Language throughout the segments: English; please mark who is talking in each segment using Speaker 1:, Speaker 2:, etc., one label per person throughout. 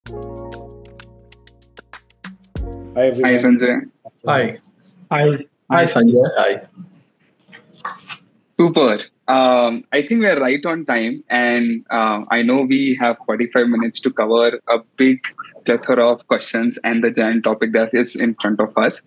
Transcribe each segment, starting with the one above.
Speaker 1: Hi
Speaker 2: Hi,
Speaker 1: everyone.
Speaker 2: Sanjay.
Speaker 3: Hi.
Speaker 4: Hi.
Speaker 3: Hi, Sanjay. Hi.
Speaker 2: Super. I think we're right on time, and I know we have 45 minutes to cover a big plethora of questions and the giant topic that is in front of us.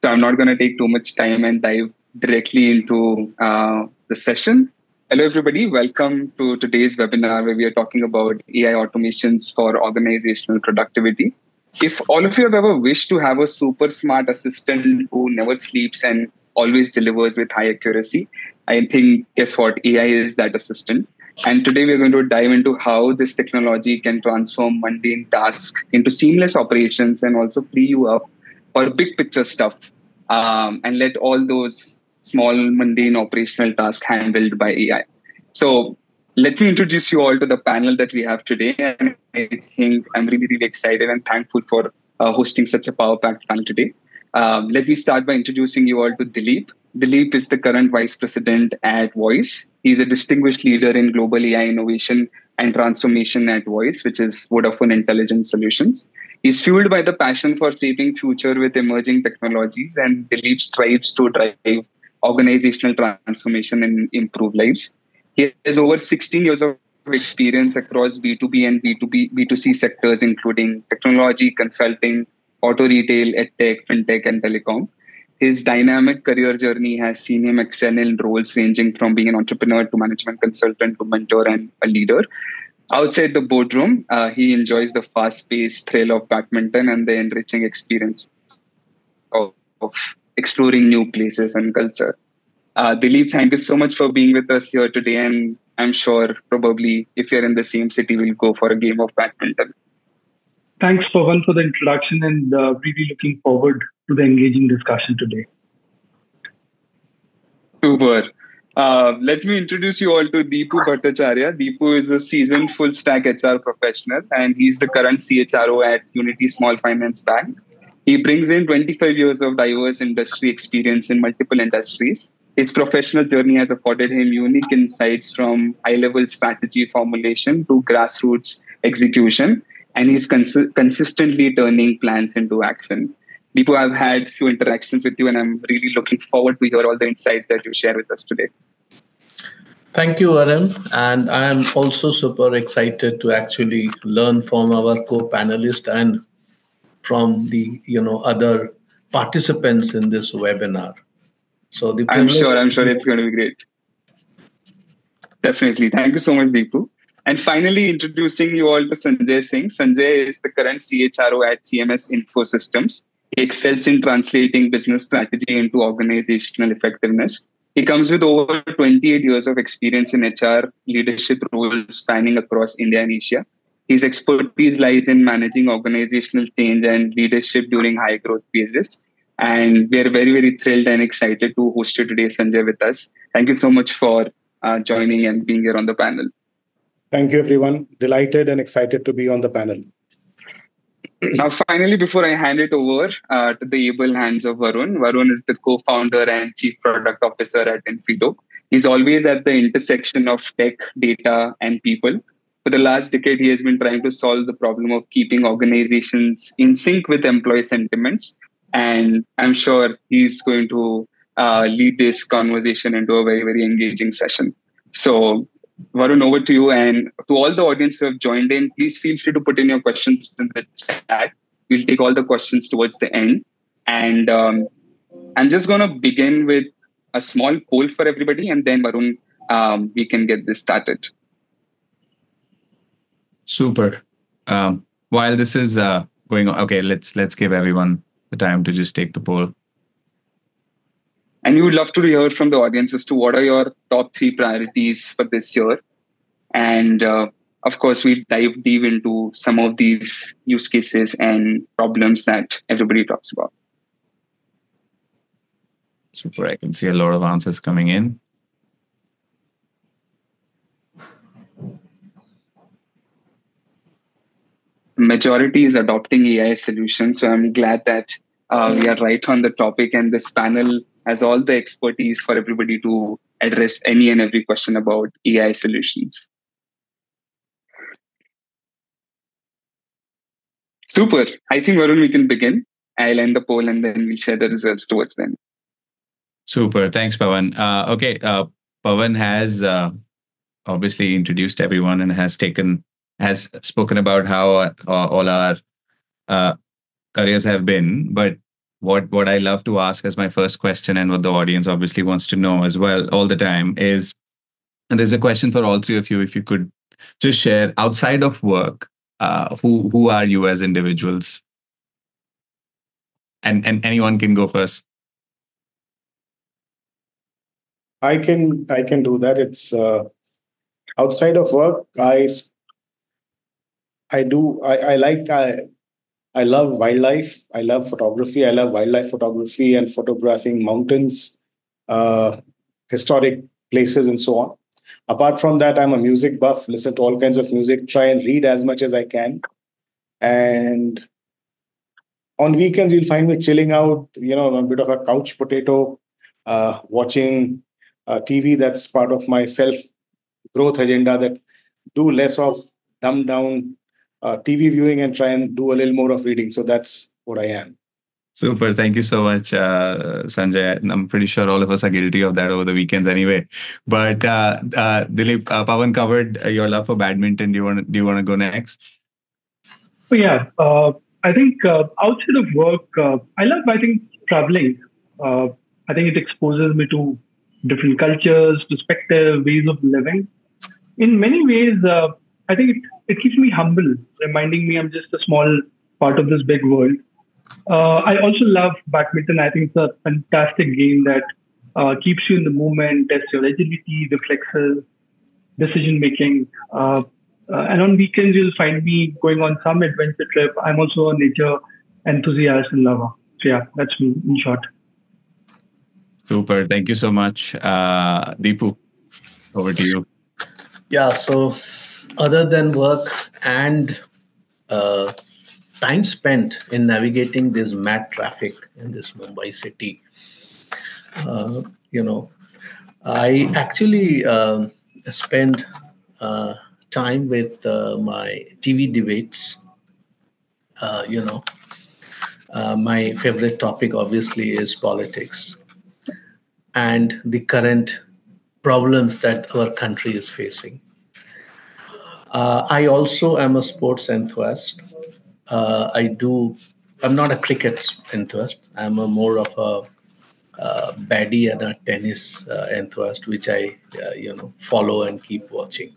Speaker 2: So I'm not going to take too much time and dive directly into the session. Hello, everybody. Welcome to today's webinar where we are talking about AI automations for organizational productivity. If all of you have ever wished to have a super smart assistant who never sleeps and always delivers with high accuracy, I think, guess what? AI is that assistant. And today we're going to dive into how this technology can transform mundane tasks into seamless operations and also free you up for big picture stuff, and let all those small mundane operational tasks handled by AI. So let me introduce you all to the panel that we have today. And I think I'm really, really excited and thankful for hosting such a power-packed panel today. Let me start by introducing you all to Dilip. Dilip is the current vice president at Voice. He's a distinguished leader in global AI innovation and transformation at Voice, which is Vodafone Intelligence Solutions. He's fueled by the passion for shaping future with emerging technologies, and Dilip strives to drive organizational transformation and improve lives. He has over 16 years of experience across B2B and B2C sectors, including technology, consulting, auto retail, edtech, fintech, and telecom. His dynamic career journey has seen him excel in roles ranging from being an entrepreneur to management consultant to mentor and a leader. Outside the boardroom, he enjoys the fast-paced thrill of badminton and the enriching experience of exploring new places and culture. Dilip, thank you so much for being with us here today. And I'm sure probably if you're in the same city, we'll go for a game of badminton.
Speaker 4: Thanks, Pawan, for the introduction, and really looking forward to the engaging discussion today.
Speaker 2: Super. Let me introduce you all to Deepu Bhattacharya. Deepu is a seasoned full-stack HR professional, and he's the current CHRO at Unity Small Finance Bank. He brings in 25 years of diverse industry experience in multiple industries. His professional journey has afforded him unique insights from high-level strategy formulation to grassroots execution, and he's consistently turning plans into action. Deepu, I've had a few interactions with you, and I'm really looking forward to hear all the insights that you share with us today.
Speaker 3: Thank you, Varun. And I am also super excited to actually learn from our co-panelists and from the other participants in this webinar. So
Speaker 2: I'm sure it's going to be great. Definitely. Thank you so much, Deepu. And finally, introducing you all to Sanjay Singh. Sanjay is the current CHRO at CMS Infosystems. He excels in translating business strategy into organizational effectiveness. He comes with over 28 years of experience in HR leadership roles spanning across India and Asia. His expertise lies in managing organizational change and leadership during high growth phases. And we are very, very thrilled and excited to host you today, Sanjay, with us. Thank you so much for joining and being here on the panel.
Speaker 1: Thank you, everyone. Delighted and excited to be on the panel.
Speaker 2: Now, finally, before I hand it over to the able hands of Varun, Varun is the co-founder and chief product officer at inFeedo. He's always at the intersection of tech, data, and people. For the last decade, he has been trying to solve the problem of keeping organizations in sync with employee sentiments. And I'm sure he's going to lead this conversation into a very, very engaging session. So, Varun, over to you. And to all the audience who have joined in, please feel free to put in your questions in the chat. We'll take all the questions towards the end. And I'm just going to begin with a small poll for everybody. And then, Varun, we can get this started.
Speaker 5: Super. While this is going on, okay, let's give everyone the time to just take the poll.
Speaker 2: And we would love to hear from the audience as to what are your top 3 priorities for this year. And of course, we'll dive deep into some of these use cases and problems that everybody talks about.
Speaker 5: Super. I can see a lot of answers coming in.
Speaker 2: Majority is adopting AI solutions. So I'm glad that we are right on the topic, and this panel has all the expertise for everybody to address any and every question about AI solutions. Super. I think, Varun, we can begin. I'll end the poll and then we'll share the results towards then.
Speaker 5: Super. Thanks, Pawan. Okay. Pawan has obviously introduced everyone and has spoken about how all our uh, careers have been. But what I love to ask as my first question, and what the audience obviously wants to know as well all the time, is, and there's a question for all three of you. If you could just share outside of work, who are you as individuals? And anyone can go first.
Speaker 1: I can do that. It's outside of work. I love wildlife. I love photography. I love wildlife photography and photographing mountains, uh, historic places, and so on. Apart from that, I'm a music buff. Listen to all kinds of music. Try and read as much as I can. And on weekends, you'll find me chilling out. A bit of a couch potato, watching TV. That's part of my self growth agenda. That do less of dumbed down TV viewing and try and do a little more of reading. So that's what I am.
Speaker 5: Super. Thank you so much, Sanjay. I'm pretty sure all of us are guilty of that over the weekends anyway. But Dilip, Pawan covered your love for badminton. Do you want to go next?
Speaker 4: So yeah, I think outside of work, I think traveling. Uh, I think it exposes me to different cultures, perspective, ways of living. In many ways, I think it keeps me humble, reminding me I'm just a small part of this big world. I also love badminton. I think it's a fantastic game that keeps you in the moment, tests your agility, reflexes, decision making. And on weekends, you'll find me going on some adventure trip. I'm also a nature enthusiast and lover. So yeah, that's me in short.
Speaker 5: Super. Thank you so much, Deepu. Over to you.
Speaker 3: Yeah. So, other than work and uh, time spent in navigating this mad traffic in this Mumbai city, uh, you know, I actually spend uh, time with my TV debates. Uh, you know, my favorite topic obviously is politics and the current problems that our country is facing. I also am a sports enthusiast. I do. I'm not a cricket enthusiast. I'm a more of a baddie and a tennis enthusiast, which I follow and keep watching.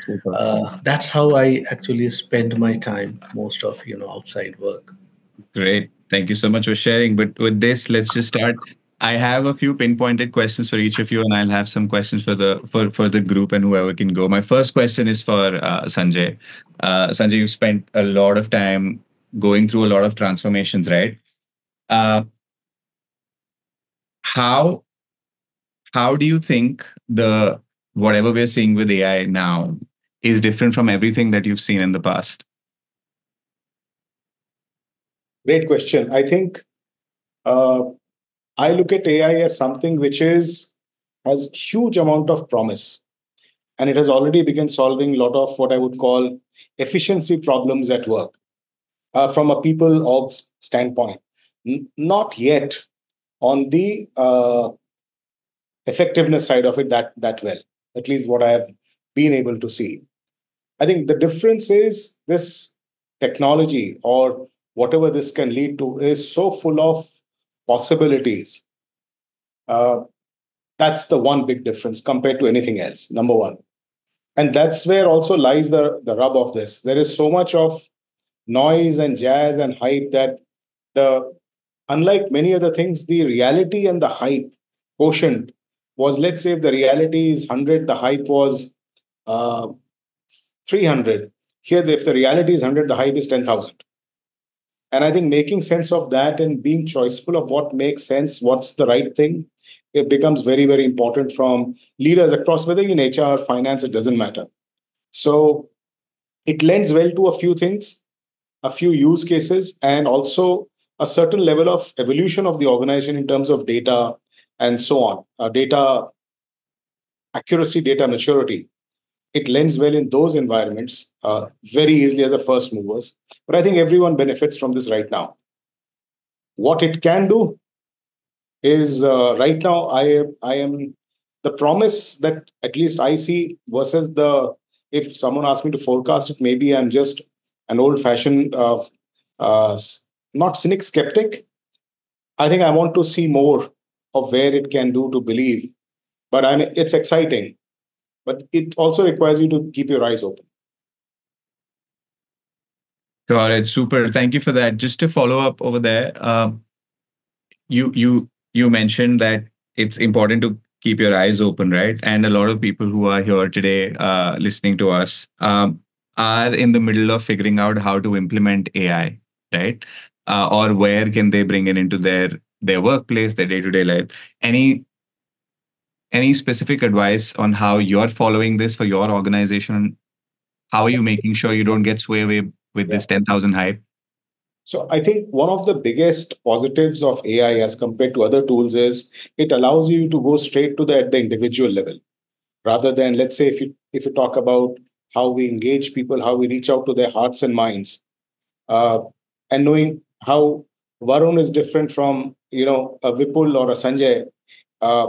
Speaker 5: Super.
Speaker 3: That's how I actually spend my time most of outside work.
Speaker 5: Great. Thank you so much for sharing. But with this, let's just start. I have a few pinpointed questions for each of you, and I'll have some questions for the group and whoever can go. My first question is for Sanjay. Sanjay, you've spent a lot of time going through a lot of transformations, right? Uh, how how do you think the whatever we're seeing with AI now is different from everything that you've seen in the past?
Speaker 1: Great question. I think uh, I look at AI as something which has huge amount of promise, and it has already begun solving a lot of what I would call efficiency problems at work from a people ops standpoint. Not yet on the effectiveness side of it that well, at least what I have been able to see. I think the difference is this technology or whatever this can lead to is so full of possibilities. Uh, that's the one big difference compared to anything else, number one. And that's where also lies the rub of this. There is so much of noise and jazz and hype that the unlike many other things, the reality and the hype quotient was, let's say, if the reality is 100, the hype was uh, 300. Here, if the reality is 100, the hype is 10,000. And I think making sense of that and being choiceful of what makes sense, what's the right thing, it becomes very, very important from leaders across, whether in HR, finance, it doesn't matter. So it lends well to a few things, a few use cases, and also a certain level of evolution of the organization in terms of data and so on, data accuracy, data maturity. it lends well in those environments very easily as the first movers. But I think everyone benefits from this right now. What it can do is right now I am the promise that at least I see versus the if someone asks me to forecast it, maybe I'm just an old fashioned uh, not cynic skeptic. I think I want to see more of where it can do to believe. But it's exciting, but it also requires you to keep your eyes open.
Speaker 5: Got it. Super. Thank you for that. Just to follow up over there, you mentioned that it's important to keep your eyes open, right? And a lot of people who are here today listening to us are in the middle of figuring out how to implement AI, right? Or where can they bring it into their workplace, their day-to-day life. Any specific advice on how you're following this for your organization? How are you making sure you don't get sway away with
Speaker 1: Yeah.
Speaker 5: this 10,000 hype?
Speaker 1: So I think one of the biggest positives of AI as compared to other tools is it allows you to go straight to the at the individual level rather than, let's say, if you talk about how we engage people, how we reach out to their hearts and minds, uh, and knowing how Varun is different from a Vipul or a Sanjay. uh,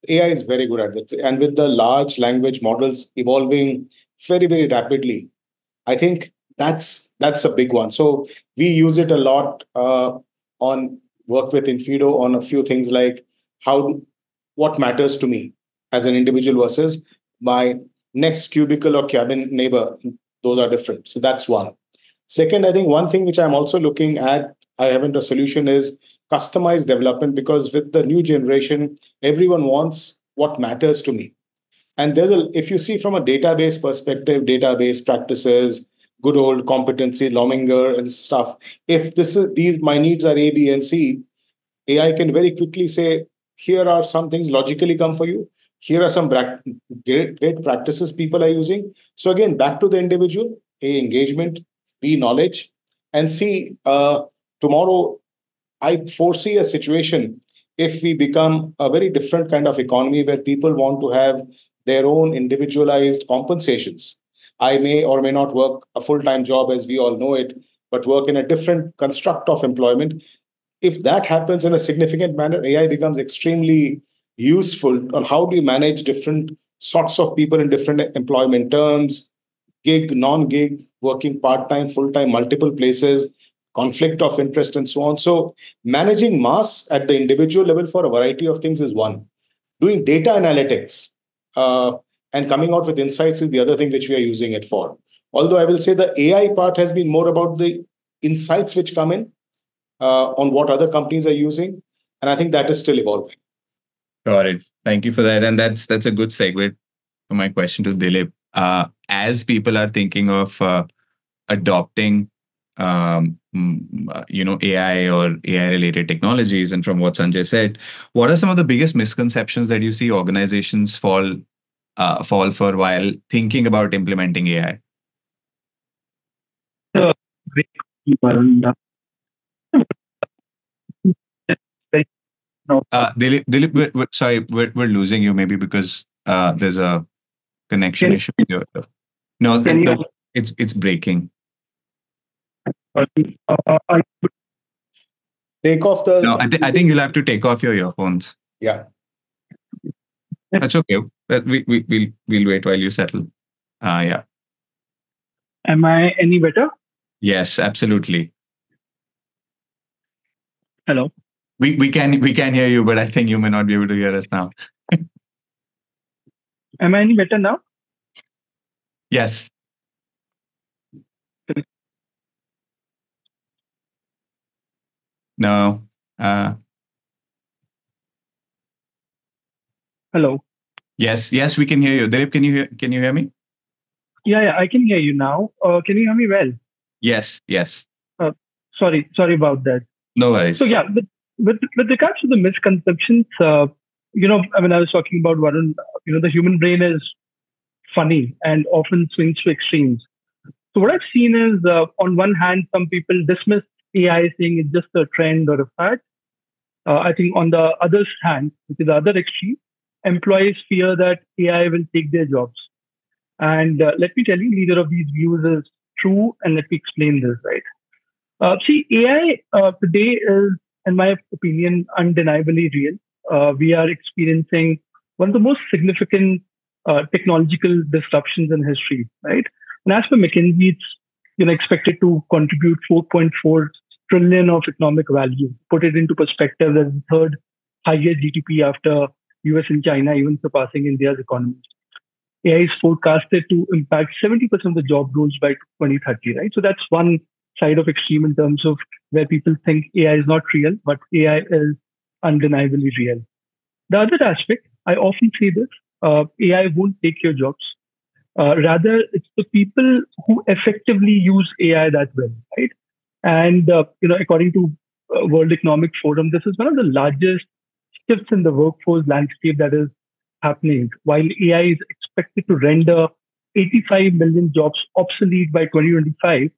Speaker 1: AI is very good at that, and with the large language models evolving very very rapidly, I think that's a big one. So we use it a lot on work with inFeedo on a few things like how what matters to me as an individual versus my next cubicle or cabin neighbor. Those are different. So that's one. Second, I think one thing which I'm also looking at, I haven't a solution, is customized development because with the new generation, everyone wants what matters to me. And if you see from a database perspective, database practices, good old competency, Lominger and stuff. If these my needs are A, B, and C, AI can very quickly say, here are some things logically come for you. Here are some great practices people are using. So again, back to the individual, A, engagement, B, knowledge, and C, tomorrow I foresee a situation if we become a very different kind of economy where people want to have their own individualized compensations. I may or may not work a full time job as we all know it, but work in a different construct of employment. If that happens in a significant manner, AI becomes extremely useful on how do you manage different sorts of people in different employment terms, gig, non-gig, working part-time, full-time, multiple places, conflict of interest, and so on. So managing mass at the individual level for a variety of things is one. Doing data analytics uh, and coming out with insights is the other thing which we are using it for. Although I will say the AI part has been more about the insights which come in on what other companies are using, and I think that is still evolving.
Speaker 5: Got it. Thank you for that. And that's a good segue for my question to Dilip. As people are thinking of adopting, AI or AI related technologies, and from what Sanjay said, what are some of the biggest misconceptions that you see organizations fall for while thinking about implementing AI?
Speaker 4: Uh, great question, Varun. Very- no,
Speaker 5: Dilip, sorry, we're losing you maybe because there's a connection
Speaker 4: Can,
Speaker 5: issue with your. No,
Speaker 4: can you?
Speaker 5: it's breaking.
Speaker 4: I
Speaker 1: Take off
Speaker 5: No,
Speaker 1: the
Speaker 5: I think you'll have to take off your earphones.
Speaker 1: yeah.
Speaker 5: That's okay. We'll wait while you settle. Yeah.
Speaker 4: Am I any better?
Speaker 5: Yes, absolutely.
Speaker 4: Hello.
Speaker 5: We can hear you, but I think you may not be able to hear us now.
Speaker 4: Am I any better now?
Speaker 5: Yes. No.
Speaker 4: Hello.
Speaker 5: Yes, we can hear you. Dilip, can you hear me?
Speaker 4: Yeah, I can hear you now. Can you hear me well?
Speaker 5: Yes.
Speaker 4: Uh, sorry about that.
Speaker 5: No worries.
Speaker 4: So yeah, with regards to the misconceptions, I mean, I was talking about Varun. The human brain is funny and often swings to extremes. So what I've seen is, on one hand, some people dismiss AI, saying it's just a trend or a fad. I think on the other hand, which is the other extreme, employees fear that AI will take their jobs. And let me tell you, neither of these views is true. And let me explain this, right? See, AI today is, in my opinion, undeniably real. We are experiencing one of the most significant technological disruptions in history, right? And as per McKinsey, it's expected to contribute 4.4 trillion of economic value. Put it into perspective, as the third highest GDP after US and China, even surpassing India's economy. AI is forecasted to impact 70% of the job roles by 2030, right? So that's one side of extreme in terms of where people think AI is not real, but AI is undeniably real. The other aspect, I often say this, AI won't take your jobs. Rather, it's the people who effectively use AI that will, right? And, according to World Economic Forum, this is one of the largest shifts in the workforce landscape that is happening. While AI is expected to render 85 million jobs obsolete by 2025,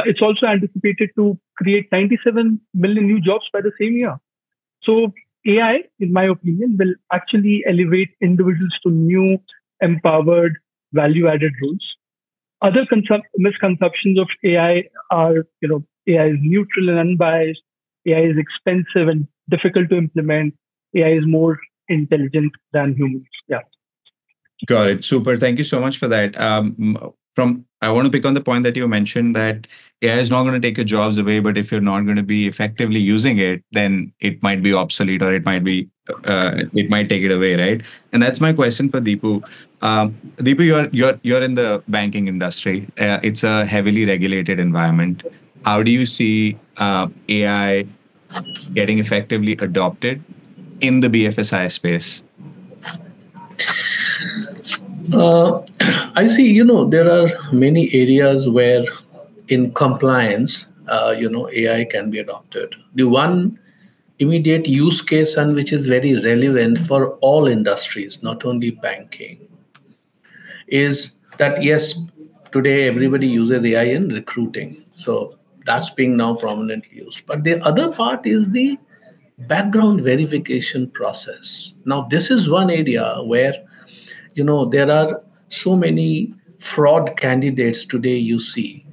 Speaker 4: it's also anticipated to create 97 million new jobs by the same year. So AI, in my opinion, will actually elevate individuals to new, empowered, value-added roles. Other misconceptions of AI are, AI is neutral and unbiased. AI is expensive and difficult to implement. AI is more intelligent than humans. Yeah.
Speaker 5: Got it. Super. Thank you so much for that. I want to pick on the point that you mentioned that AI is not going to take your jobs away, but if you're not going to be effectively using it, then it might be obsolete or it might take it away, right? And that's my question for Deepu. Deepu, you're in the banking industry. It's a heavily regulated environment. How do you see AI getting effectively adopted in the BFSI space?
Speaker 3: I see, there are many areas where in compliance, AI can be adopted. The one immediate use case and which is very relevant for all industries, not only banking, is that yes, today everybody uses AI in recruiting. So that's being now prominently used. But the other part is the background verification process. Now, this is one area where there are so many fraud candidates today you see.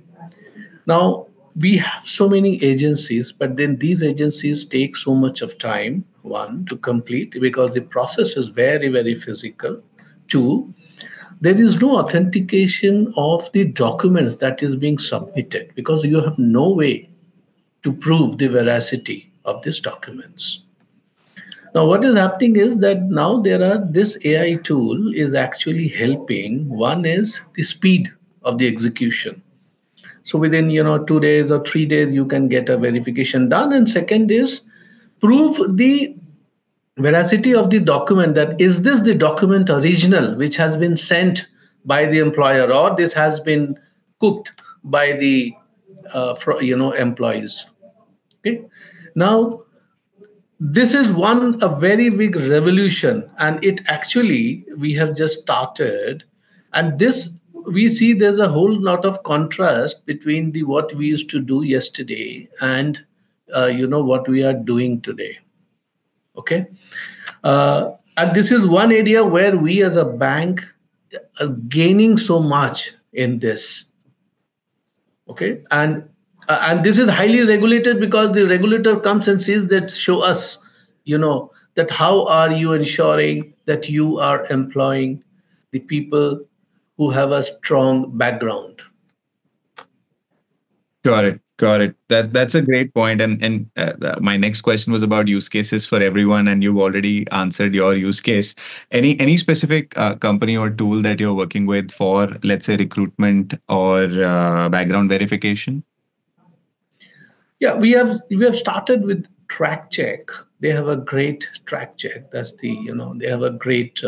Speaker 3: Now we have so many agencies, but then these agencies take so much of time, one, to complete because the process is very, very physical. Two, there is no authentication of the documents that is being submitted because you have no way to prove the veracity of these documents. Now, what is happening is that now this AI tool is actually helping. One is the speed of the execution. So within 2 days or 3 days, you can get a verification done. And second is prove the veracity of the document. That is this the document original which has been sent by the employer, or this has been cooked by the employees. Okay. Now this is a very big revolution, and it actually we have just started, and this we see there's a whole lot of contrast between the what we used to do yesterday and what we are doing today. Okay. And this is one area where we as a bank are gaining so much in this. Okay. And this is highly regulated because the regulator comes and says that show us that how are you ensuring that you are employing the people who have a strong background.
Speaker 5: Got it. Got it. That's a great point. And my next question was about use cases for everyone, and you've already answered your use case. Any specific company or tool that you're working with for, let's say, recruitment or background verification?
Speaker 3: Yeah, we have started with Track Check. They have a great Track Check. That's they have a great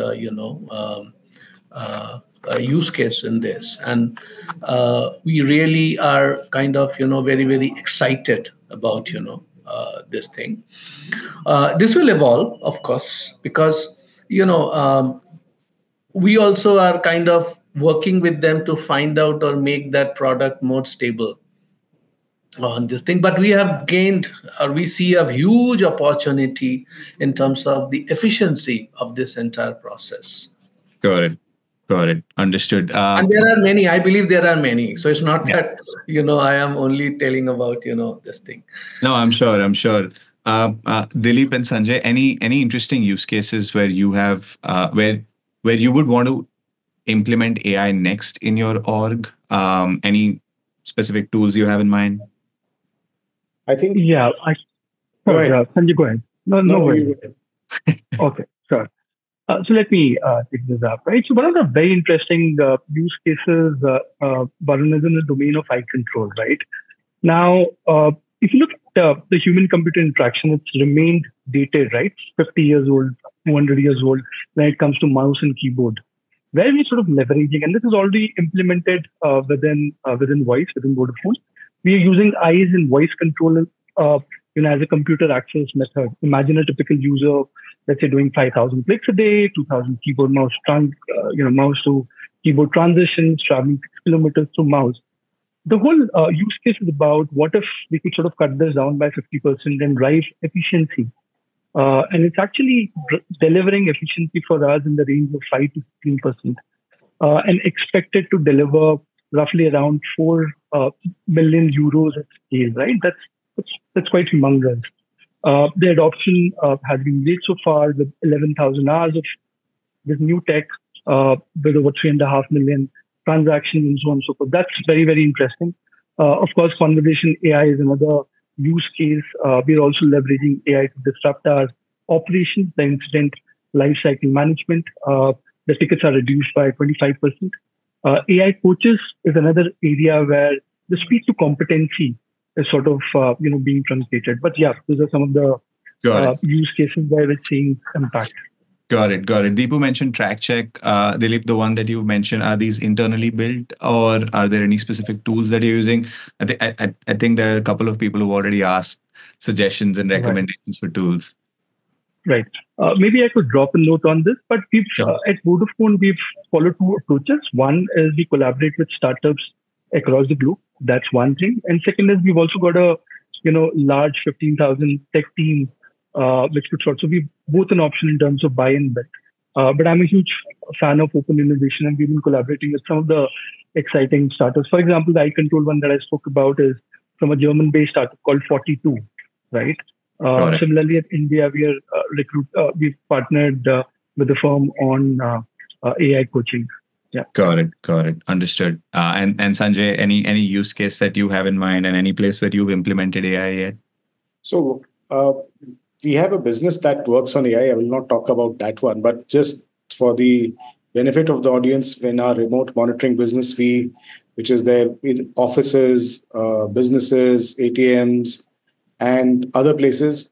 Speaker 3: use case in this, and we really are kind of very, very excited about this thing. This will evolve, of course, because we also are kind of working with them to find out or make that product more stable on this thing. But we have gained, or we see a huge opportunity in terms of the efficiency of this entire process.
Speaker 5: Got it. Got it. Understood.
Speaker 3: And there are many. I believe there are many. So it's not
Speaker 5: Yeah.
Speaker 3: that I am only telling about this thing.
Speaker 5: No, I'm sure. I'm sure. Dilip and Sanjay, any interesting use cases where you have where you would want to implement AI next in your org? Any specific tools you have in mind?
Speaker 1: I think.
Speaker 4: Yeah,
Speaker 1: Go ahead.
Speaker 4: Sanjay, go ahead. No,
Speaker 1: No,
Speaker 4: no
Speaker 1: you
Speaker 4: worries.
Speaker 1: go ahead.
Speaker 4: Okay, sure. So let me take this up, right? So one of the very interesting use cases, Varun, is in the domain of eye control, right? Now, if you look at the human-computer interaction, it's remained dated, right? 50 years old, 200 years old when it comes to mouse and keyboard. Where we're sort of leveraging, and this is already implemented within voice, within Vodafone. We are using eyes and voice control, as a computer access method. Imagine a typical user, let's say, doing 5,000 clicks a day, 2,000 keyboard mouse to keyboard transitions, traveling 6 kilometers through mouse. The whole use case is about what if we could sort of cut this down by 50% and drive efficiency. And it's actually delivering efficiency for us in the range of 5 to 15%, and expected to deliver roughly around 4 million euros at scale, right? That's quite humongous. The adoption has been great so far with 11,000 hours of this new tech, with over 3.5 million transactions and so on and so forth. That's very, very interesting. Of course, conversation AI is another use case. We're also leveraging AI to disrupt our operations, the incident lifecycle management. The tickets are reduced by 25%. AI coaches is another area where the speed to competency is sort of being truncated. But yeah, those are some of the use cases where we're seeing impact.
Speaker 5: Got it. Deepu mentioned track check. Dilip, the one that you mentioned, are these internally built, or are there any specific tools that you're using? I think there are a couple of people who already asked suggestions and recommendations for tools.
Speaker 4: Right. Maybe I could drop a note on this, but at Vodafone, we've followed 2 approaches. One is we collaborate with startups across the globe. That's one thing. And second is we've also got a large 15,000 tech team, which could sort of be both an option in terms of buy and build. But I'm a huge fan of open innovation, and we've been collaborating with some of the exciting startups. For example, the eye control one that I spoke about is from a German-based startup called 42, right? Similarly, at India, we've partnered with a firm on AI coaching. Yeah.
Speaker 5: Got it. Understood. And Sanjay, any use case that you have in mind, and any place where you've implemented AI yet?
Speaker 1: So we have a business that works on AI. I will not talk about that one, but just for the benefit of the audience, when our remote monitoring business, which is there in offices, businesses, ATMs, and other places,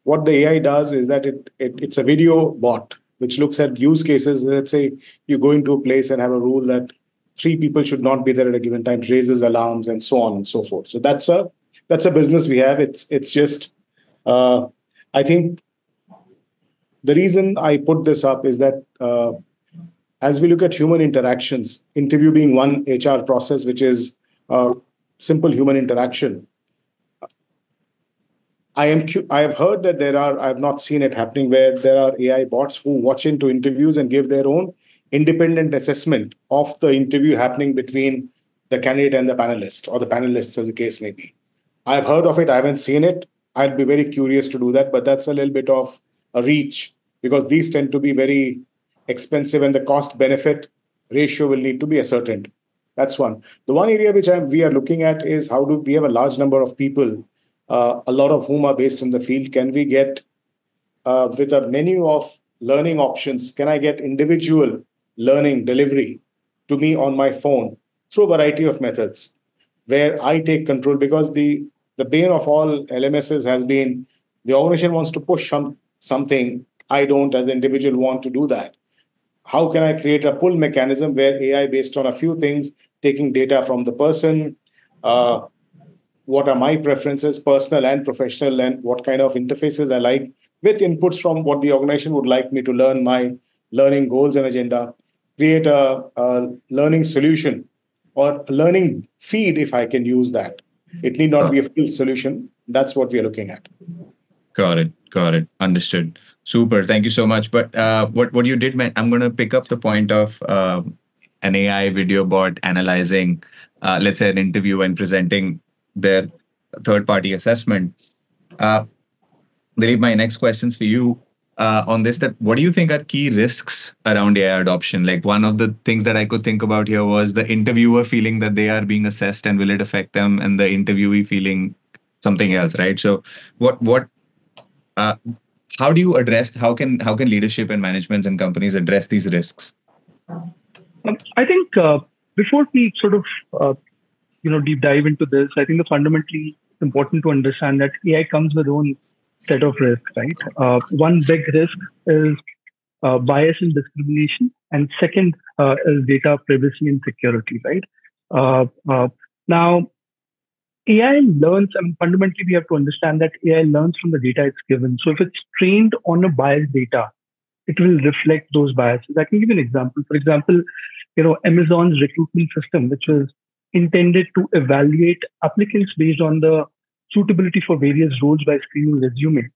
Speaker 1: what the AI does is that it's a video bot which looks at use cases. Let's say you go into a place and have a rule that 3 people should not be there at a given time, raises alarms and so on and so forth. So that's a business we have. It's just I think the reason I put this up is that as we look at human interactions, interview being one HR process, which is simple human interaction. I have heard that I have not seen it happening, where there are AI bots who watch into interviews and give their own independent assessment of the interview happening between the candidate and the panelist, or the panelists, as the case may be. I've heard of it. I haven't seen it. I'd be very curious to do that, but that's a little bit of a reach, because these tend to be very expensive and the cost benefit ratio will need to be ascertained. That's one. The one area which we are looking at is how do we have a large number of people, a lot of whom are based in the field. Can we get with a menu of learning options, can I get individual learning delivery to me on my phone through a variety of methods where I take control? Because the bane of all LMSs has been the organization wants to push something. I don't, as an individual, want to do that. How can I create a pull mechanism where AI, based on a few things, taking data from the person, what are my preferences, personal and professional, and what kind of interfaces I like, with inputs from what the organization would like me to learn, my learning goals and agenda, create a learning solution or a learning feed, if I can use that. It need not be a full solution. That's what we are looking at.
Speaker 5: Got it. Understood. Super. Thank you so much. But what you did, I'm going to pick up the point of an AI video bot analyzing, let's say, an interview and presenting their third-party assessment. Uh, Dilip, my next questions for you on this: that what do you think are key risks around AI adoption? Like one of the things that I could think about here was the interviewer feeling that they are being assessed and will it affect them, and the interviewee feeling something else, right? So, what uh, how do you address how can leadership and management and companies address these risks?
Speaker 4: I think before we sort of deep dive into this, I think the fundamentally important to understand that AI comes with own set of risks, right? One big risk is bias and discrimination, and second is data privacy and security, right? Uh, uh, Now, AI learns, I mean, fundamentally, we have to understand that AI learns from the data it's given. So if it's trained on a biased data, it will reflect those biases. I can give you an example. For example, Amazon's recruitment system, which was intended to evaluate applicants based on the suitability for various roles by screening resumes.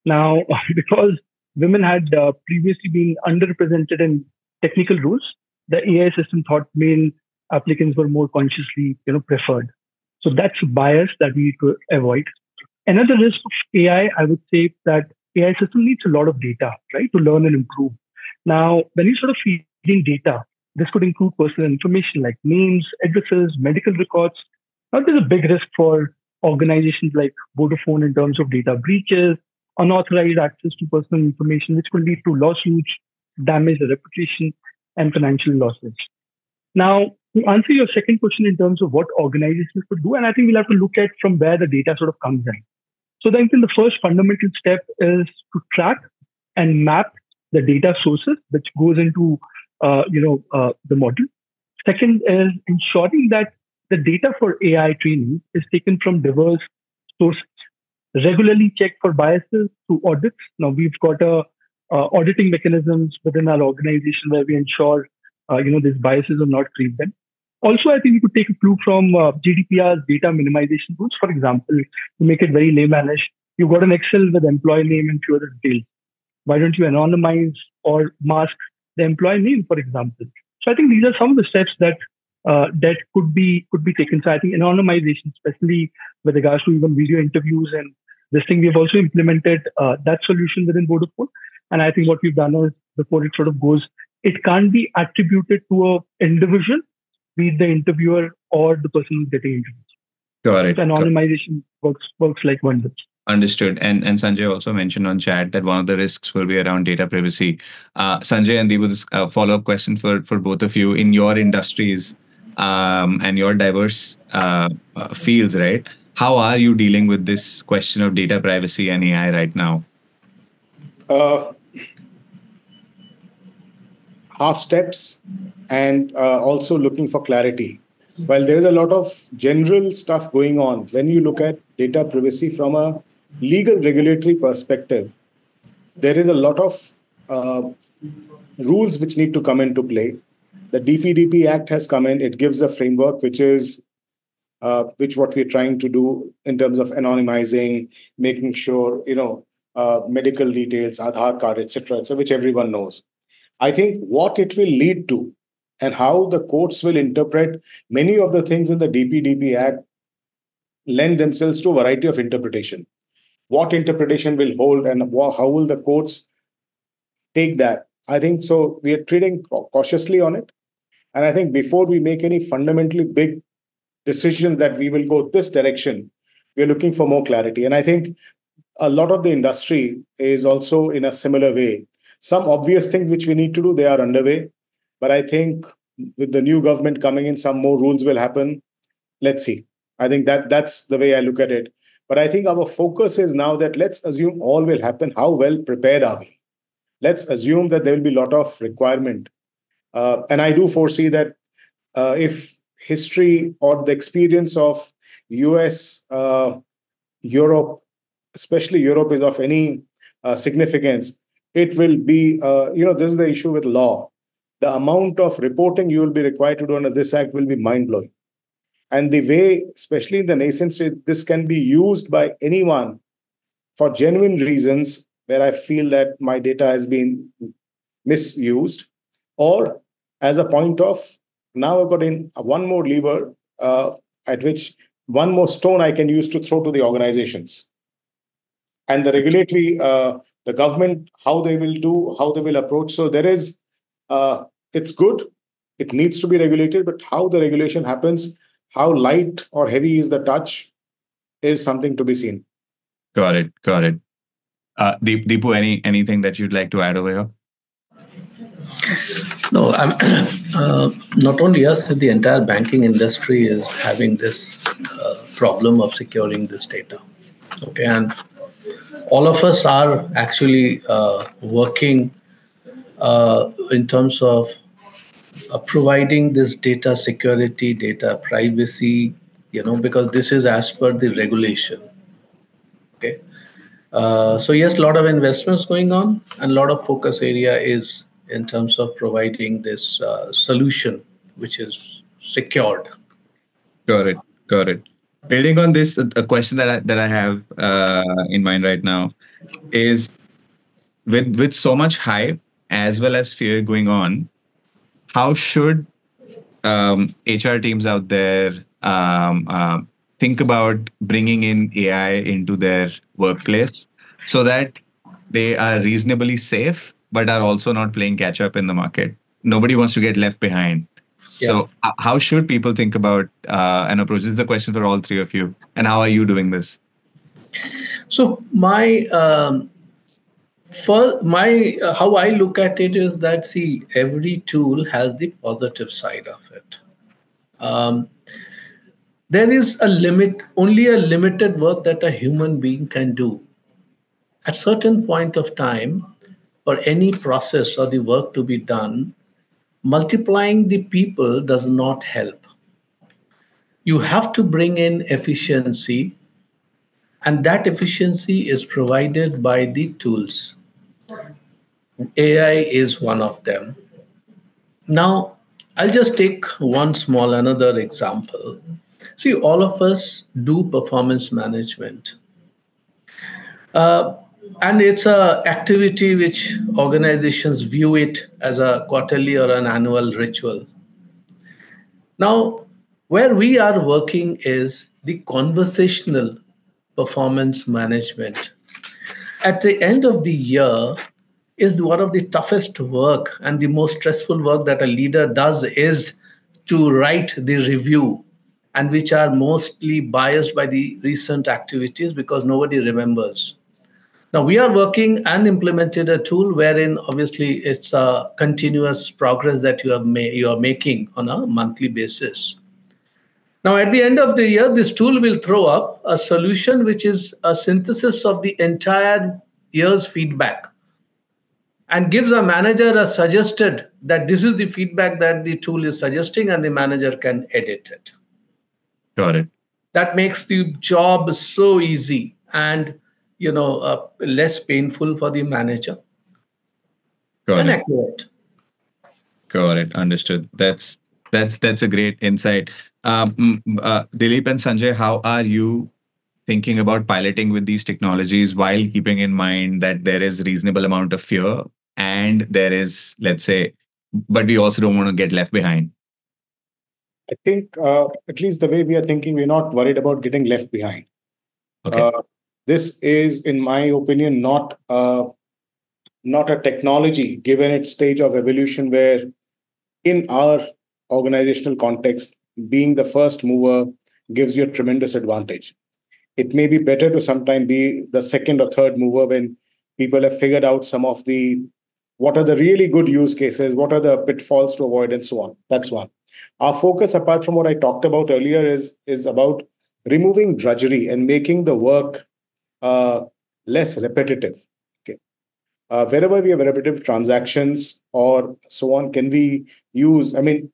Speaker 4: Now, because women had previously been underrepresented in technical roles, the AI system thought male applicants were more consciously, preferred. So that's a bias that we need to avoid. Another risk of AI, I would say that AI system needs a lot of data, right, to learn and improve. Now, when you sort of feeding data, this could include personal information like names, addresses, medical records. Now, there's a big risk for organizations like Vodafone in terms of data breaches, unauthorized access to personal information, which could lead to lawsuits, damage the reputation, and financial losses. Now, to answer your second question in terms of what organizations could do, and I think we'll have to look at from where the data sort of comes in. So then the first fundamental step is to track and map the data sources which goes into the model. Second is ensuring that the data for AI training is taken from diverse sources. Regularly check for biases through audits. Now we've got auditing mechanisms within our organization where we ensure these biases are not created. Also, I think we could take a clue from GDPR's data minimization rules. For example, to make it very laymanish, you've got an Excel with employee name and few other details. Why don't you anonymize or mask the employee name, for example? So I think these are some of the steps that that could be taken. So I think anonymization, especially with regards to even video interviews and this thing, we've also implemented that solution within Vodafone. And I think what we've done is before it sort of goes, it can't be attributed to an individual, be it the interviewer or the person who's getting interviewed.
Speaker 5: Got it.
Speaker 4: So anonymization works like wonders.
Speaker 5: Understood. And Sanjay also mentioned on chat that one of the risks will be around data privacy. Sanjay and Deepu, this follow-up question for both of you. In your industries and your diverse fields, right? How are you dealing with this question of data privacy and AI right now?
Speaker 1: Half steps and also looking for clarity. While there is a lot of general stuff going on, when you look at data privacy from a legal regulatory perspective, there is a lot of rules which need to come into play. The DPDP Act has come in. It gives a framework which what we're trying to do in terms of anonymizing, making sure medical details, Aadhaar card, etc., which everyone knows. I think what it will lead to and how the courts will interpret many of the things in the DPDP Act lend themselves to a variety of interpretation. What interpretation will hold and how will the courts take that? I think so. We are treading cautiously on it. And I think before we make any fundamentally big decision that we will go this direction, we are looking for more clarity. And I think a lot of the industry is also in a similar way. Some obvious things which we need to do, they are underway. But I think with the new government coming in, some more rules will happen. Let's see. I think that's the way I look at it. But I think our focus is now that let's assume all will happen. How well prepared are we? Let's assume that there will be a lot of requirement. And I do foresee that if history or the experience of US, Europe, especially Europe, is of any significance, it will be, this is the issue with law. The amount of reporting you will be required to do under this act will be mind-blowing. And the way, especially in the nascent state, this can be used by anyone for genuine reasons, where I feel that my data has been misused, or as a point of now I've got in one more lever at which one more stone I can use to throw to the organizations and the regulatory, the government, how they will do, how they will approach. So there is, it's good, it needs to be regulated, but how the regulation happens, how light or heavy is the touch, is something to be seen.
Speaker 5: Got it. Got it. Deepu, anything that you'd like to add over here?
Speaker 3: No, I'm not only us, the entire banking industry is having this problem of securing this data. Okay, and all of us are actually working in terms of providing this data security, data privacy, because this is as per the regulation. Okay. So yes, a lot of investments going on, and a lot of focus area is in terms of providing this solution, which is secured.
Speaker 5: Got it. Got it. Building on this, a question that I have in mind right now is, with so much hype as well as fear going on, how should HR teams out there think about bringing in AI into their workplace so that they are reasonably safe, but are also not playing catch up in the market? Nobody wants to get left behind.
Speaker 3: Yeah.
Speaker 5: So, how should people think about an approach? This is a question for all three of you. And how are you doing this?
Speaker 3: So my how I look at it is that, see, every tool has the positive side of it. There is a limit, only a limited work that a human being can do. At certain point of time, for any process or the work to be done, multiplying the people does not help. You have to bring in efficiency, and that efficiency is provided by the tools. AI is one of them. Now, I'll just take one small another example. See, all of us do performance management. Uh, and it's a activity which organizations view it as a quarterly or an annual ritual. Now, where we are working is the conversational performance management. At the end of the year is one of the toughest work and the most stressful work that a leader does is to write the review, and which are mostly biased by the recent activities because nobody remembers. Now we are working and implemented a tool wherein obviously it's a continuous progress that you are making on a monthly basis. Now, at the end of the year, this tool will throw up a solution which is a synthesis of the entire year's feedback and gives a manager a suggested that this is the feedback that the tool is suggesting, and the manager can edit it.
Speaker 5: Got it.
Speaker 3: That makes the job so easy and less painful for the manager.
Speaker 5: Got
Speaker 3: and
Speaker 5: it.
Speaker 3: accurate.
Speaker 5: Got it. Understood. That's a great insight. Dilip and Sanjay, how are you thinking about piloting with these technologies while keeping in mind that there is reasonable amount of fear and there is, let's say, but we also don't want to get left behind?
Speaker 1: I think, at least the way we are thinking, we're not worried about getting left behind.
Speaker 5: Okay.
Speaker 1: This is, in my opinion, not a technology given its stage of evolution where, in our organizational context, being the first mover gives you a tremendous advantage. It may be better to sometime be the second or third mover when people have figured out some of what are the really good use cases, what are the pitfalls to avoid, and so on. That's one. Our focus, apart from what I talked about earlier, is about removing drudgery and making the work less repetitive. Okay. Wherever we have repetitive transactions or so on, can we use? I mean,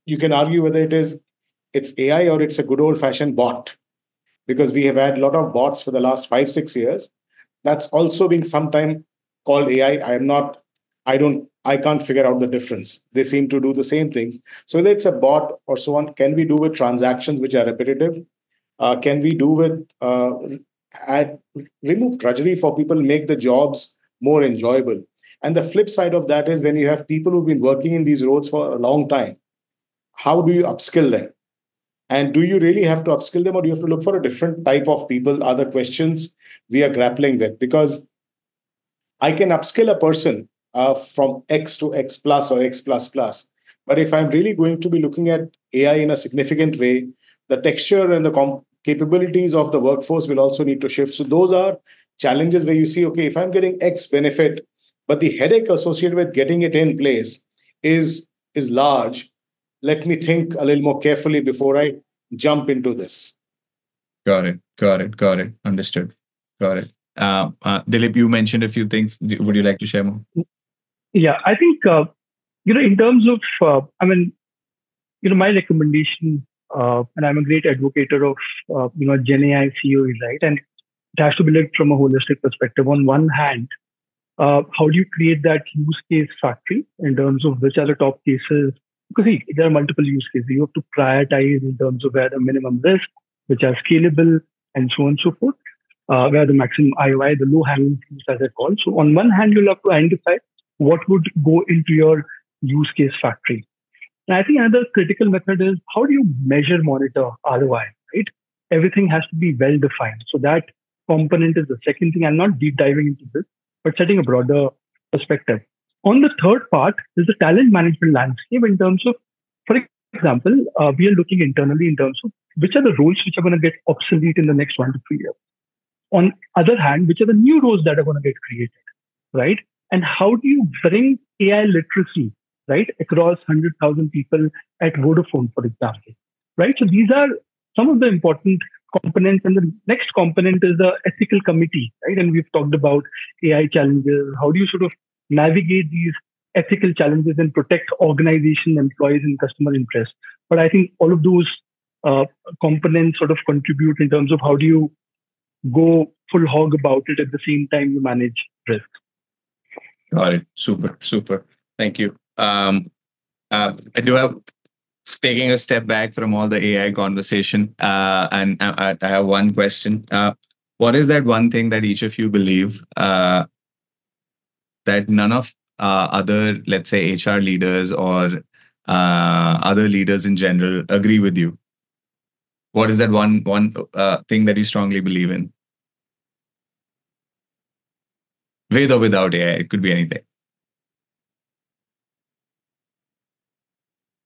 Speaker 1: you can argue whether it's AI or it's a good old fashioned bot, because we have had a lot of bots for the last 5-6 years. That's also being sometime called AI. I can't figure out the difference. They seem to do the same things. So whether it's a bot or so on, can we do with transactions which are repetitive? Can we do with remove drudgery for people, make the jobs more enjoyable. And the flip side of that is when you have people who've been working in these roles for a long time, how do you upskill them? And do you really have to upskill them, or do you have to look for a different type of people? Are the questions we are grappling with? Because I can upskill a person from X to X plus or X plus plus. But if I'm really going to be looking at AI in a significant way, the texture and the capabilities of the workforce will also need to shift. So those are challenges where you see, okay, if I'm getting X benefit, but the headache associated with getting it in place is large, let me think a little more carefully before I jump into this.
Speaker 5: Got it. Got it. Got it. Understood. Got it. Dilip, you mentioned a few things. Would you like to share more?
Speaker 4: Yeah, I think, in terms of, my recommendation, and I'm a great advocate of, Gen AI COE, right? And it has to be looked from a holistic perspective. On one hand, how do you create that use case factory in terms of which are the top cases? Because see, there are multiple use cases. You have to prioritize in terms of where the minimum risk, which are scalable, and so on and so forth. Where the maximum IOI, the low hanging fruits, as I call. So on one hand, you'll have to identify what would go into your use case factory. And I think another critical method is how do you measure, monitor ROI, right? Everything has to be well defined. So that component is the second thing. I'm not deep diving into this, but setting a broader perspective. On the third part is the talent management landscape in terms of, for example, we are looking internally in terms of which are the roles which are going to get obsolete in the next 1 to 3 years. On other hand, which are the new roles that are going to get created, right? And how do you bring AI literacy, right, across 100,000 people at Vodafone, for example, right? So these are some of the important components. And the next component is the ethical committee, right? And we've talked about AI challenges. How do you sort of navigate these ethical challenges and protect organization, employees, and customer interests? But I think all of those components sort of contribute in terms of how do you go full hog about it at the same time you manage risk.
Speaker 5: Got it. Super, super. Thank you. I do have, taking a step back from all the AI conversation, and I have one question. What is that one thing that each of you believe that none of other, let's say, HR leaders or other leaders in general agree with you? What is that one thing that you strongly believe in? With or without AI, it could be anything.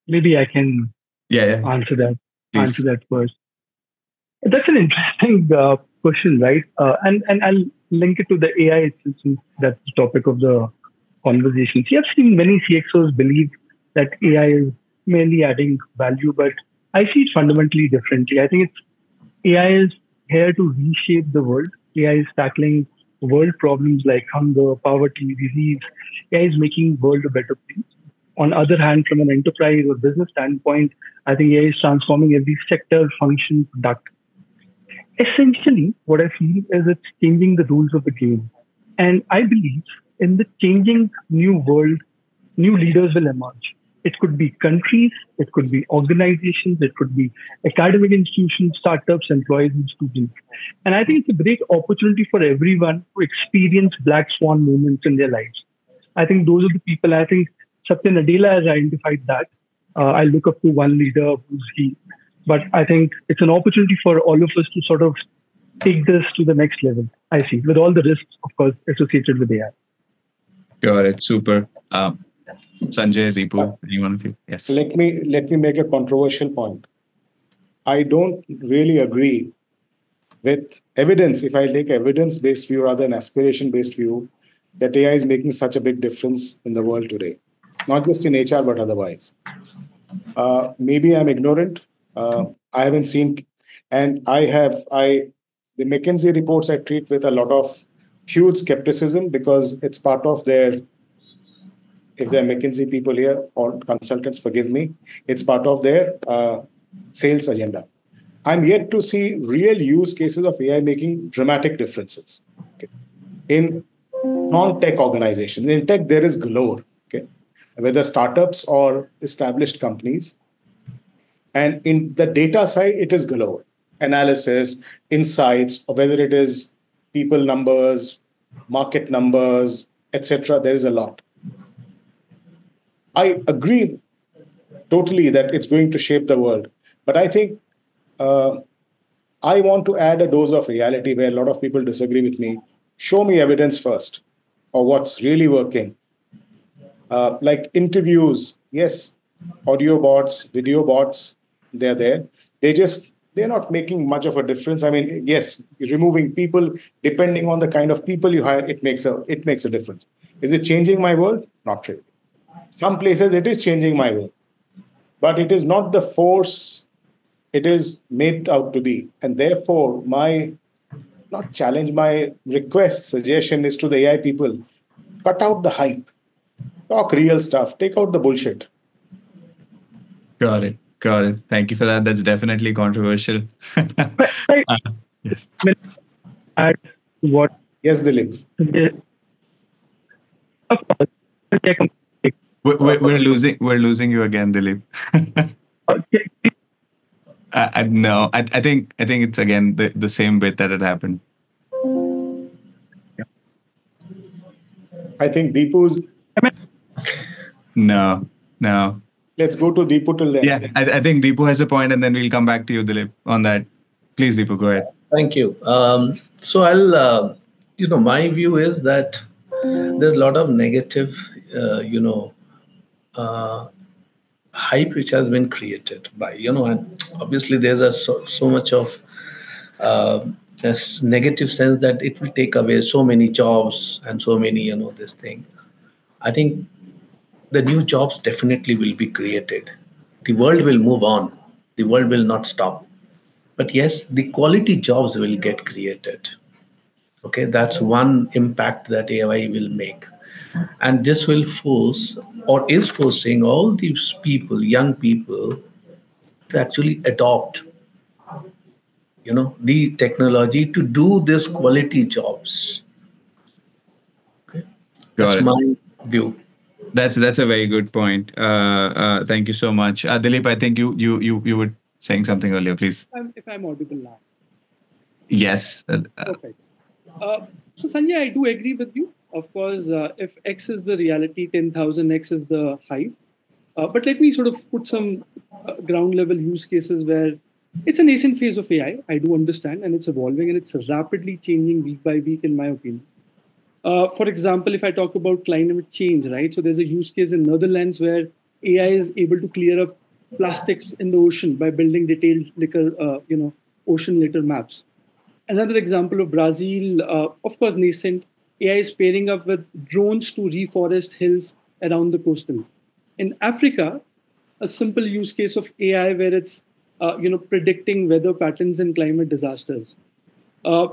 Speaker 4: Maybe I can answer that.
Speaker 5: Please.
Speaker 4: Answer that first. That's an interesting question, right? And I'll link it to the AI since that's the topic of the conversation. See, I've seen many CXOs believe that AI is mainly adding value, but I see it fundamentally differently. I think AI is here to reshape the world. AI is tackling world problems like hunger, poverty, disease. AI is making the world a better place. On the other hand, from an enterprise or business standpoint, I think AI is transforming every sector, function, product. Essentially, what I feel is it's changing the rules of the game. And I believe in the changing new world, new leaders will emerge. It could be countries, it could be organizations, it could be academic institutions, startups, employees, and students. And I think it's a great opportunity for everyone to experience black swan moments in their lives. I think those are the people, I think Satya Nadella has identified that. I look up to one leader who's he. But I think it's an opportunity for all of us to sort of take this to the next level, I see, with all the risks, of course, associated with AI.
Speaker 5: Got it. Super. Sanjay, Deepu, anyone of you? Yes.
Speaker 1: Let me make a controversial point. I don't really agree with evidence. If I take evidence-based view rather than aspiration-based view, that AI is making such a big difference in the world today, not just in HR but otherwise. Maybe I'm ignorant. I haven't seen, and the McKinsey reports I treat with a lot of huge skepticism because it's part of their. If there are McKinsey people here or consultants, forgive me, it's part of their sales agenda. I'm yet to see real use cases of AI making dramatic differences. Okay. In non-tech organizations, in tech, there is galore, okay, whether startups or established companies. And in the data side, it is galore. Analysis, insights, or whether it is people numbers, market numbers, etc. There is a lot. I agree totally that it's going to shape the world. But I think uh, I want to add a dose of reality where a lot of people disagree with me. Show me evidence first or what's really working. Like interviews, yes, audio bots, video bots, they're there. They're not making much of a difference. I mean, yes, removing people depending on the kind of people you hire, it makes a difference. Is it changing my world? Not really. Some places it is changing my world, but it is not the force it is made out to be. And therefore, my not challenge, my request, suggestion is to the AI people, cut out the hype, talk real stuff, take out the bullshit.
Speaker 5: Got it. Got it. Thank you for that. That's definitely controversial.
Speaker 4: But I
Speaker 5: Uh, yes.
Speaker 4: will add what
Speaker 1: Yes, Dilip.
Speaker 4: the, of course, check.
Speaker 5: We're losing you again, Dilip.
Speaker 4: Okay.
Speaker 5: No, I think it's again the same bit that had happened.
Speaker 1: I think Deepu's.
Speaker 5: No, no.
Speaker 1: Let's go to Deepu till then.
Speaker 5: Yeah, I think Deepu has a point, and then we'll come back to you, Dilip, on that. Please, Deepu, go ahead.
Speaker 3: Thank you. So I'll, my view is that there's a lot of negative, uh, hype which has been created by, and obviously there's so much of this negative sense that it will take away so many jobs and so many, this thing. I think the new jobs definitely will be created. The world will move on. The world will not stop. But yes, the quality jobs will get created. Okay, that's one impact that AI will make. And this will force or is forcing all these people, young people, to actually adopt, the technology to do this quality jobs. Okay,
Speaker 5: Got
Speaker 3: that's
Speaker 5: it.
Speaker 3: my view.
Speaker 5: That's a very good point. Thank you so much, Dilip. I think you were saying something earlier. Please.
Speaker 6: If I'm audible now.
Speaker 5: Yes.
Speaker 6: Perfect. So Sanjay, I do agree with you. Of course, if X is the reality, 10,000 X is the hype. But let me sort of put some ground level use cases where it's a nascent phase of AI. I do understand, and it's evolving and it's rapidly changing week by week, in my opinion. For example, if I talk about climate change, right? So there's a use case in Netherlands where AI is able to clear up plastics in the ocean by building detailed ocean litter maps. Another example of Brazil, of course, nascent. AI is pairing up with drones to reforest hills around the coastal. In Africa, a simple use case of AI where it's predicting weather patterns and climate disasters. Uh,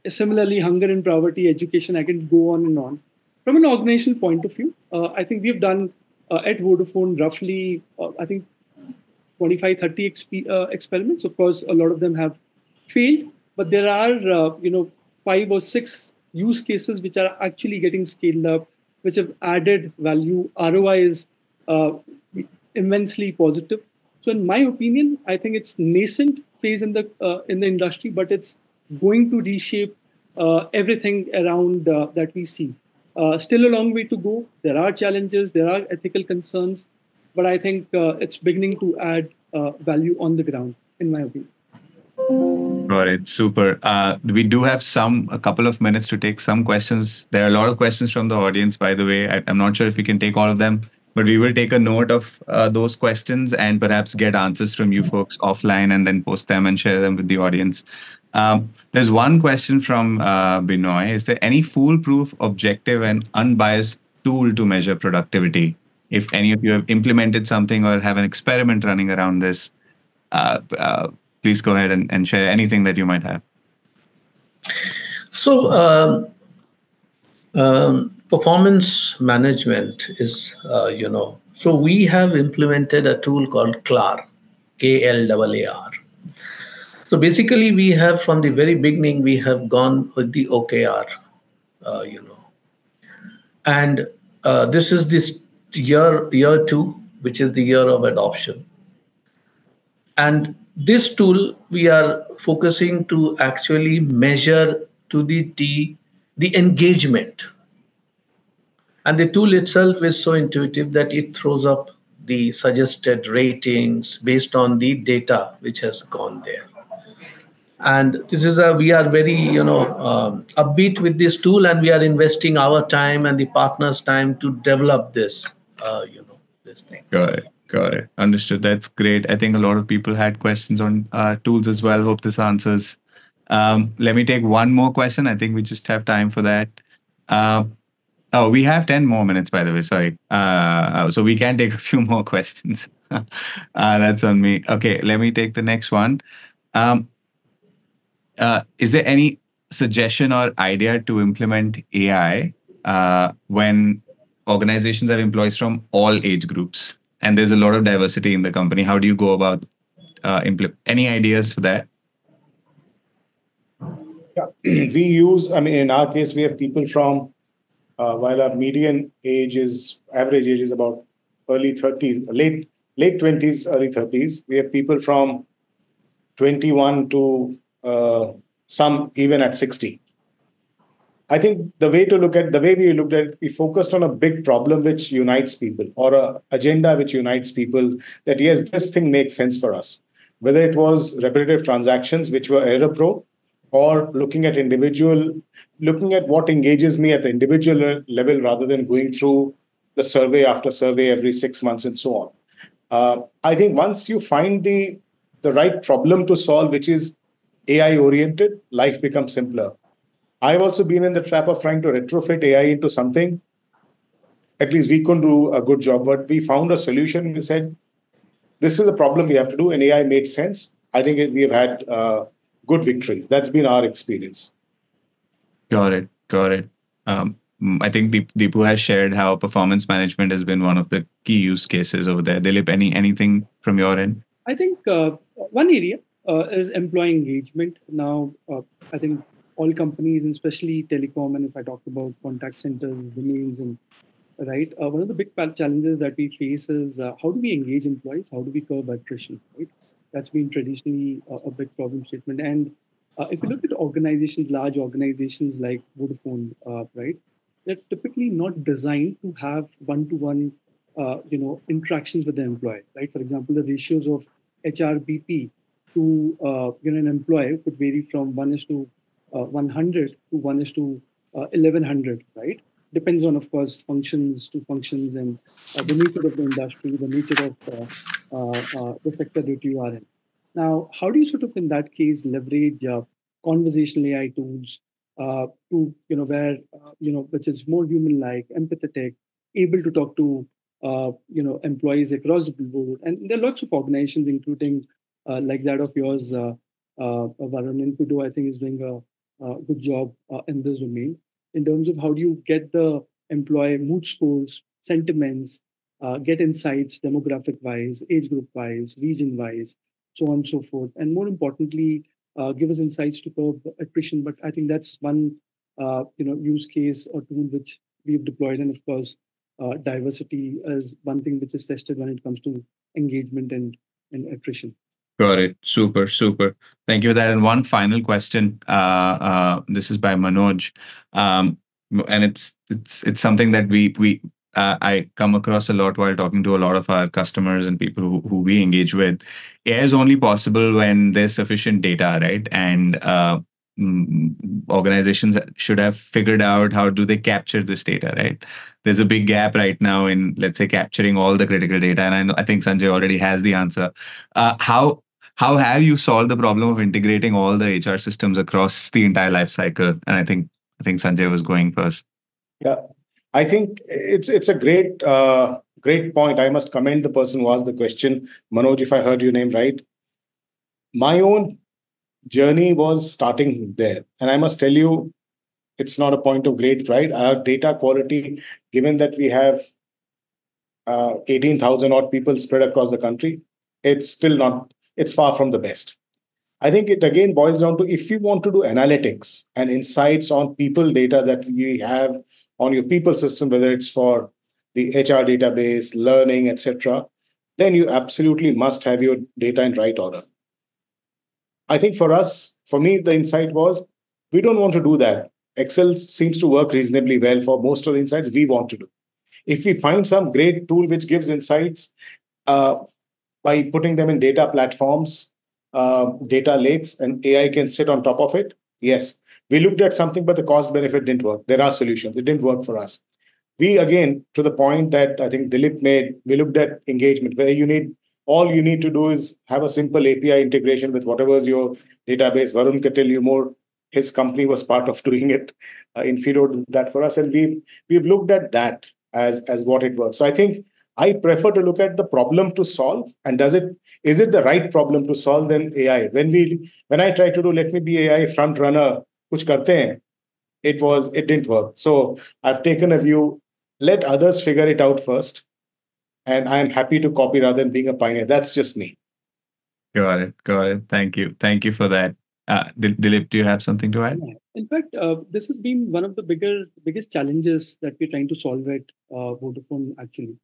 Speaker 6: Similarly, hunger and poverty, education, I can go on and on. From an organizational point of view, I think we've done at Vodafone roughly, I think 25, 30 experiments. Of course, a lot of them have failed, but there are, 5 or 6 use cases which are actually getting scaled up, which have added value. ROI is uh, immensely positive. So, in my opinion, I think it's nascent phase in the industry, but it's going to reshape everything around that we see. Still a long way to go. There are challenges, there are ethical concerns, but I think it's beginning to add value on the ground, in my opinion.
Speaker 5: Got it. Super. We do have a couple of minutes to take some questions. There are a lot of questions from the audience, by the way. I'm not sure if we can take all of them, but we will take a note of those questions and perhaps get answers from you folks offline and then post them and share them with the audience. There's one question from Binoy. Is there any foolproof, objective, and unbiased tool to measure productivity? If any of you have implemented something or have an experiment running around this, uh, uh, please go ahead and share anything that you might have.
Speaker 3: So, performance management is, so we have implemented a tool called CLAR, KLAAR. So basically, we have from the very beginning, we have gone with the OKR, uh, you know, and this is this year 2, which is the year of adoption. And this tool, we are focusing to actually measure to the T the engagement. And the tool itself is so intuitive that it throws up the suggested ratings based on the data which has gone there. And this is a we are very upbeat with this tool, and we are investing our time and the partners time to develop this this thing.
Speaker 5: Got it. Got it. Understood. That's great. I think a lot of people had questions on tools as well. Hope this answers. Let me take one more question. I think we just have time for that. Oh, we have 10 more minutes, by the way. Sorry. So we can take a few more questions. That's on me. Okay, let me take the next one. Is there any suggestion or idea to implement AI when organizations have employees from all age groups and there's a lot of diversity in the company? How do you go about any ideas for that?
Speaker 1: Yeah. We use, I mean, in our case, we have people from, while our median average age is about early 30s, late 20s, early 30s. We have people from 21 to some even at 60. I think the way we looked at it, we focused on a big problem which unites people, or a agenda which unites people, that yes, this thing makes sense for us. Whether it was repetitive transactions which were error prone, or looking at what engages me at the individual level rather than going through the survey after survey every 6 months and so on. I think once you find the right problem to solve, which is AI oriented, life becomes simpler. I've also been in the trap of trying to retrofit AI into something. At least we couldn't do a good job, but we found a solution. We said, this is a problem we have to do, and AI made sense. I think we have had good victories. That's been our experience.
Speaker 5: Got it. I think Deepu has shared how performance management has been one of the key use cases over there. Dilip, anything from your end?
Speaker 6: I think one area is employee engagement. Now, I think all companies, and especially telecom, and if I talk about contact centers, domains, and right, one of the big challenges that we face is how do we engage employees? How do we curb attrition? Right, that's been traditionally a big problem statement. And if you look at organizations, large organizations like Vodafone, right, they're typically not designed to have one-to-one, interactions with the employee. Right, for example, the ratios of HRBP to an employee could vary from 1:100 to 1:1100, right? Depends on, of course, functions to functions, and the nature of the industry, the nature of the sector that you are in. Now, how do you sort of, in that case, leverage conversational AI tools to, where, which is more human-like, empathetic, able to talk to, employees across the board? And there are lots of organizations, including like that of yours, Varun. inFeedo, I think, is doing a good job in this domain in terms of how do you get the employee mood scores, sentiments, get insights demographic-wise, age group-wise, region-wise, so on and so forth. And more importantly, give us insights to curb attrition. But I think that's one use case or tool which we've deployed. And of course, diversity is one thing which is tested when it comes to engagement and attrition.
Speaker 5: Got it. Super. Thank you for that. And one final question. This is by Manoj, and it's something that I come across a lot while talking to a lot of our customers and people who we engage with. AI is only possible when there's sufficient data, right? And organizations should have figured out how do they capture this data, right? There's a big gap right now in, let's say, capturing all the critical data. And I think Sanjay already has the answer. How have you solved the problem of integrating all the HR systems across the entire life cycle? And I think Sanjay was going first.
Speaker 1: Yeah, I think it's a great point. I must commend the person who asked the question, Manoj, if I heard your name right. My own journey was starting there, and I must tell you, it's not a point of great pride. Our data quality, given that we have 18,000 odd people spread across the country, it's still not. It's far from the best. I think it again boils down to, if you want to do analytics and insights on people data that we have on your people system, whether it's for the HR database, learning, etc., then you absolutely must have your data in right order. I think for me, the insight was, we don't want to do that Excel seems to work reasonably well for most of the insights we want to do. If we find some great tool which gives insights uh, by putting them in data platforms, data lakes, and AI can sit on top of it, yes. We looked at something, but the cost benefit didn't work. There are solutions. It didn't work for us. We, again, to the point that I think Dilip made, we looked at engagement, where all you need to do is have a simple API integration with whatever is your database. Varun can tell you more. His company was part of doing it. inFeedo did that for us, and we've looked at that as what it works. So I think I prefer to look at the problem to solve, and is it the right problem to solve than AI. When I try to do, let me be AI front runner, kuch karte hain, it didn't work. So I've taken a view, let others figure it out first, and I'm happy to copy rather than being a pioneer. That's just me.
Speaker 5: Got it. Got it. Thank you for that. Dilip, do you have something to add?
Speaker 6: Yeah. In fact, this has been one of the biggest challenges that we're trying to solve at Vodafone actually.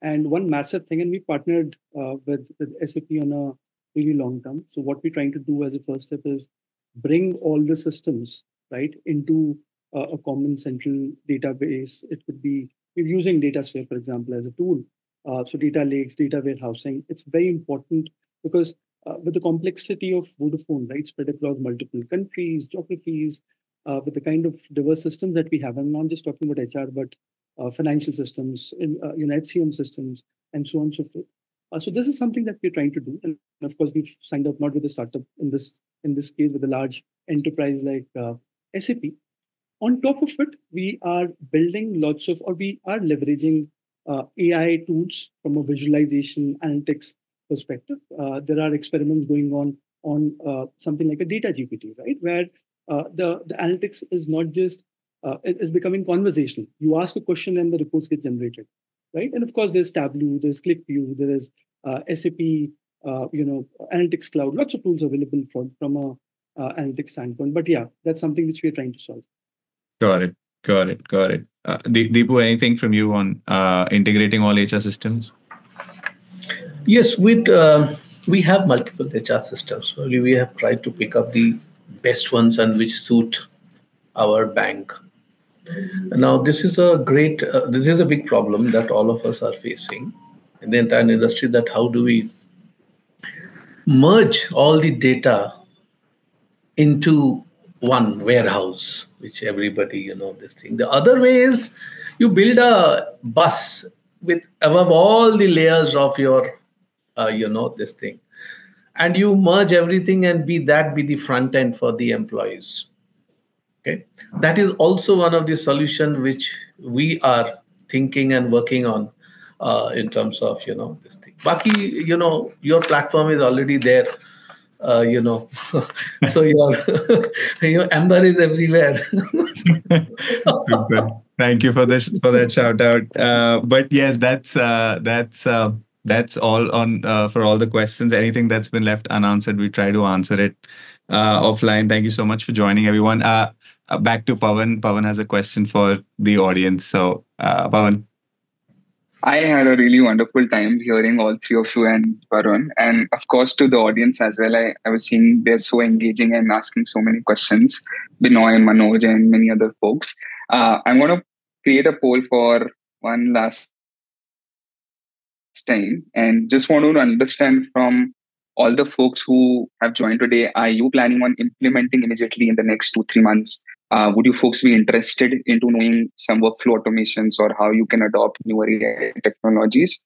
Speaker 6: And one massive thing, and we partnered with SAP on a really long term. So what we're trying to do as a first step is bring all the systems right into a common central database. It could be we're using DataSphere, for example, as a tool. So data lakes, data warehousing. It's very important because with the complexity of Vodafone, right, spread across multiple countries, geographies, with the kind of diverse systems that we have. I'm not just talking about HR, but financial systems, HCM systems, and so on and so forth. So this is something that we're trying to do, and of course we've signed up not with a startup in this case with a large enterprise like SAP. On top of it, we are building we are leveraging AI tools from a visualization analytics perspective. There are experiments going on something like a data GPT, right, where the analytics is not just it is becoming conversational. You ask a question and the reports get generated, right? And of course, there's Tableau, there's ClickView, there is SAP, Analytics Cloud. Lots of tools available from a analytics standpoint. But yeah, that's something which we're trying to solve.
Speaker 5: Got it. Got it. Got it. Deepu, anything from you on integrating all HR systems?
Speaker 3: Yes, we have multiple HR systems. We have tried to pick up the best ones and which suit our bank. Now, this is a big problem that all of us are facing in the entire industry. That how do we merge all the data into one warehouse, which everybody, this thing. The other way is you build a bus with above all the layers of your, this thing, and you merge everything and be the front end for the employees. Okay, that is also one of the solutions which we are thinking and working on in terms of this thing. Baki, your platform is already there. So your Amber is everywhere.
Speaker 5: Super. Thank you for that shout out. But yes, that's all on for all the questions. Anything that's been left unanswered, we try to answer it offline. Thank you so much for joining, everyone. Back to Pawan. Pawan has a question for the audience. So, Pawan.
Speaker 2: I had a really wonderful time hearing all three of you and Varun. And of course, to the audience as well, I was seeing they're so engaging and asking so many questions. Binoy, Manoj, and many other folks. I'm going to create a poll for one last time and just want to understand from all the folks who have joined today, are you planning on implementing immediately in the next 2-3 months? Would you folks be interested into knowing some workflow automations or how you can adopt newer AI technologies?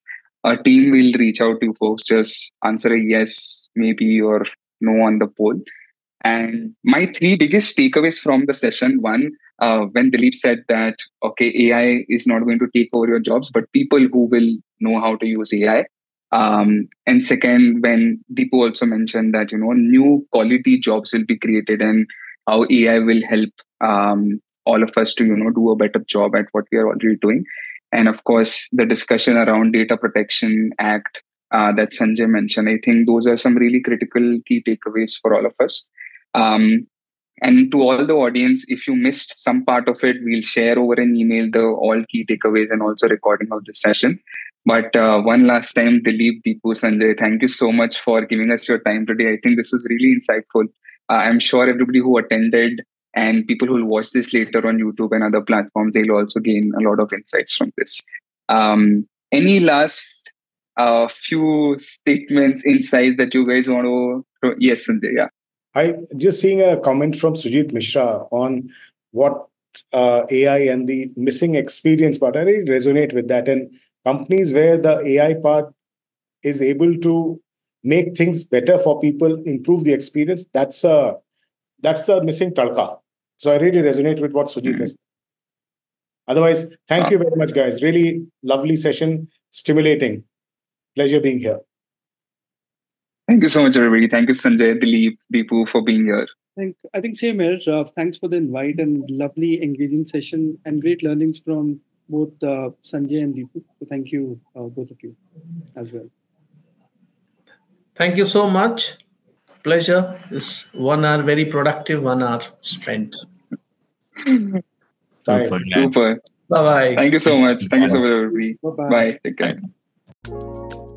Speaker 2: A team will reach out to you folks. Just answer a yes, maybe, or no on the poll. And my 3 biggest takeaways from the session: one, when Dilip said that, okay, AI is not going to take over your jobs, but people who will know how to use AI. And second, when Deepu also mentioned that, new quality jobs will be created and how AI will help all of us to, do a better job at what we are already doing. And of course, the discussion around Data Protection Act that Sanjay mentioned, I think those are some really critical key takeaways for all of us. And to all the audience, if you missed some part of it, we'll share over an email the all key takeaways and also recording of the session. But one last time, Dilip, Deepu, Sanjay, thank you so much for giving us your time today. I think this was really insightful. I'm sure everybody who attended and people who will watch this later on YouTube and other platforms, they'll also gain a lot of insights from this. Any last few statements, insights that you guys want to? Yes, Sanjay. Yeah.
Speaker 1: I just seeing a comment from Sujit Mishra on what AI and the missing experience part. I really resonate with that. And companies where the AI part is able to make things better for people, improve the experience, that's the missing tadka. So I really resonate with what Sujit has. Otherwise, thank you very much, guys. Really lovely session, stimulating. Pleasure being here.
Speaker 2: Thank you so much, everybody. Thank you, Sanjay, Dilip, Deepu, for being here.
Speaker 6: I think same here. Thanks for the invite and lovely engaging session and great learnings from both Sanjay and Deepu. So thank you, both of you as well.
Speaker 3: Thank you so much. Pleasure. This 1 hour very productive, 1 hour spent.
Speaker 1: Bye.
Speaker 2: Super.
Speaker 3: Bye bye.
Speaker 2: Thank you so much. Thank you so much, everybody.
Speaker 6: Bye-bye.
Speaker 2: Bye. Take care.